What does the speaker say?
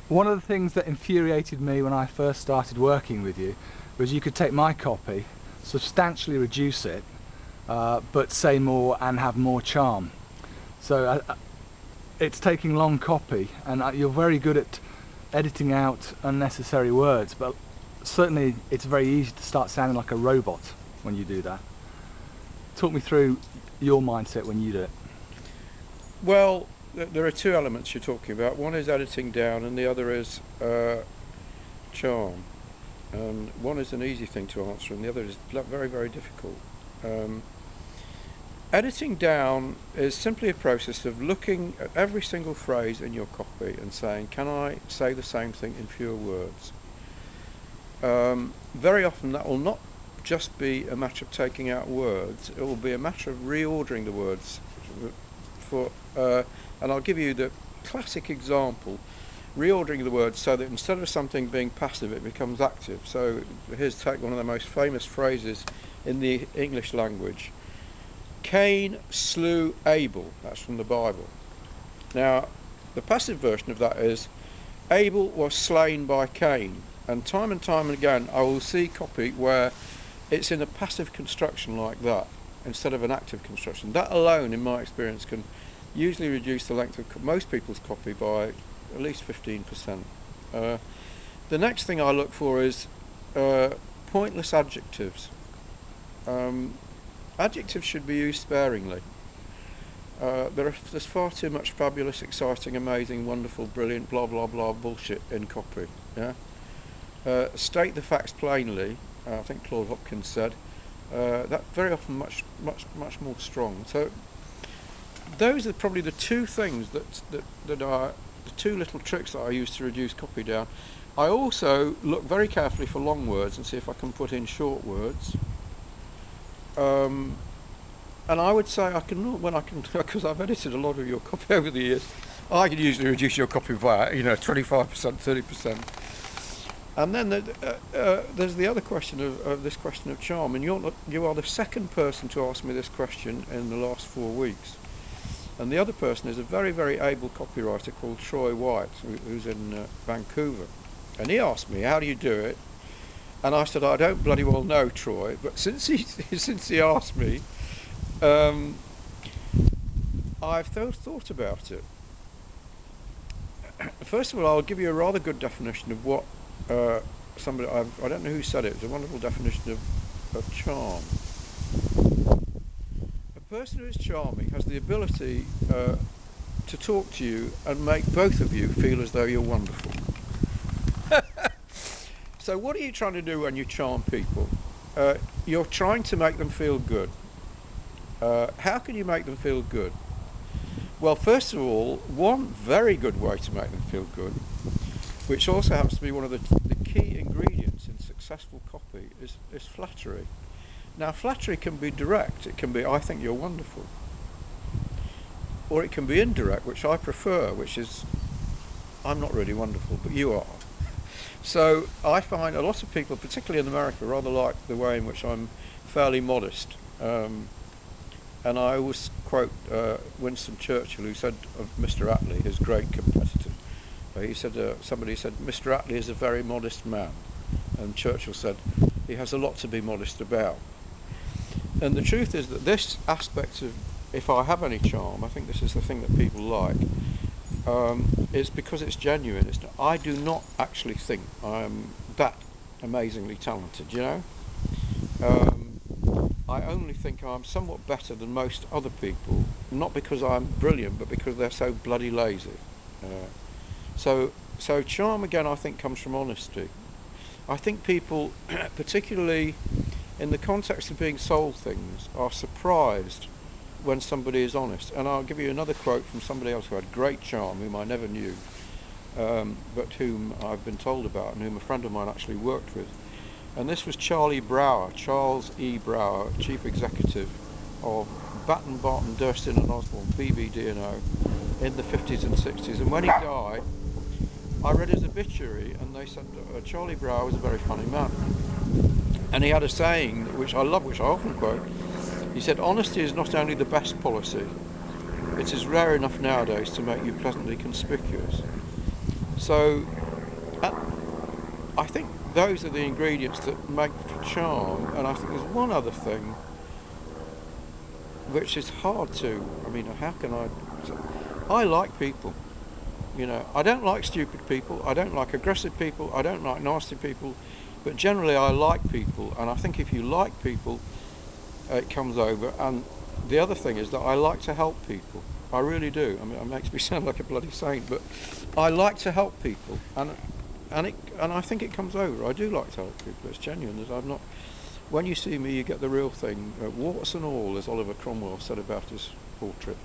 One of the things that infuriated me when I first started working with you was you could take my copy, substantially reduce it, but say more and have more charm. So it's taking long copy, and you're very good at editing out unnecessary words, but certainly it's very easy to start sounding like a robot when you do that. Talk me through your mindset when you do it. Well, there are two elements you're talking about. One is editing down and the other is charm. One is an easy thing to answer and the other is very, very difficult. Editing down is simply a process of looking at every single phrase in your copy and saying, can I say the same thing in fewer words? Very often that will not just be a matter of taking out words, it will be a matter of reordering the words. And I'll give you the classic example, reordering the words so that instead of something being passive it becomes active. So here's take one of the most famous phrases in the English language. Cain slew Abel, that's from the Bible. Now the passive version of that is Abel was slain by Cain, and time again I will see copy where it's in a passive construction like that instead of an active construction. That alone in my experience can usually reduce the length of most people's copy by at least 15%. The next thing I look for is pointless adjectives. Adjectives should be used sparingly. There's far too much fabulous, exciting, amazing, wonderful, brilliant, blah blah blah bullshit in copy. Yeah. State the facts plainly. I think Claude Hopkins said that very often much more strong. So those are probably the two things that are the two little tricks that I use to reduce copy down. I also look very carefully for long words and see if I can put in short words. And I would say I can, because I've edited a lot of your copy over the years, I can usually reduce your copy by 25%, 30%. And then there's the other question of this question of charm, and you are the second person to ask me this question in the last 4 weeks. And the other person is a very, very able copywriter called Troy White, who's in Vancouver. And he asked me, how do you do it? And I said, I don't bloody well know, Troy, but since he asked me, I've thought about it. First of all, I'll give you a rather good definition of what somebody, I don't know who said it, it's a wonderful definition of charm. A person who is charming has the ability to talk to you and make both of you feel as though you're wonderful. So what are you trying to do when you charm people? You're trying to make them feel good. How can you make them feel good? Well, first of all, one very good way to make them feel good, which also happens to be one of the key ingredients in successful copy, is flattery. Now, flattery can be direct. It can be, I think you're wonderful. Or it can be indirect, which I prefer, which is, I'm not really wonderful, but you are. So I find a lot of people, particularly in America, rather like the way in which I'm fairly modest. And I always quote Winston Churchill, who said of Mr. Attlee, his great competitor, he said, somebody said, Mr. Attlee is a very modest man. And Churchill said, he has a lot to be modest about. And the truth is that this aspect of, if I have any charm, I think this is the thing that people like, is because it's genuine. I do not actually think I'm that amazingly talented, you know? I only think I'm somewhat better than most other people, not because I'm brilliant, but because they're so bloody lazy. So charm, again, I think comes from honesty. I think people, particularly in the context of being sold things, are surprised when somebody is honest. And I'll give you another quote from somebody else who had great charm, whom I never knew, but whom I've been told about and whom a friend of mine actually worked with. And this was Charlie Brower, Charles E. Brower, Chief Executive of Batten, Barton, Durston and Osborne, BBD&O, in the 50s and 60s. And when he died, I read his obituary and they said Charlie Brower was a very funny man. And he had a saying, which I love, which I often quote. He said, honesty is not only the best policy, it is rare enough nowadays to make you pleasantly conspicuous. So And I think those are the ingredients that make for charm. And I think there's one other thing which is hard to, I mean, how can I like people. You know, I don't like stupid people, I don't like aggressive people, I don't like nasty people, but generally I like people, and I think if you like people, it comes over. And the other thing is that I like to help people. I really do. I mean, it makes me sound like a bloody saint, but I like to help people, and I think it comes over. I do like to help people. It's genuine. I'm not. When you see me, you get the real thing, warts and all, as Oliver Cromwell said about his portrait.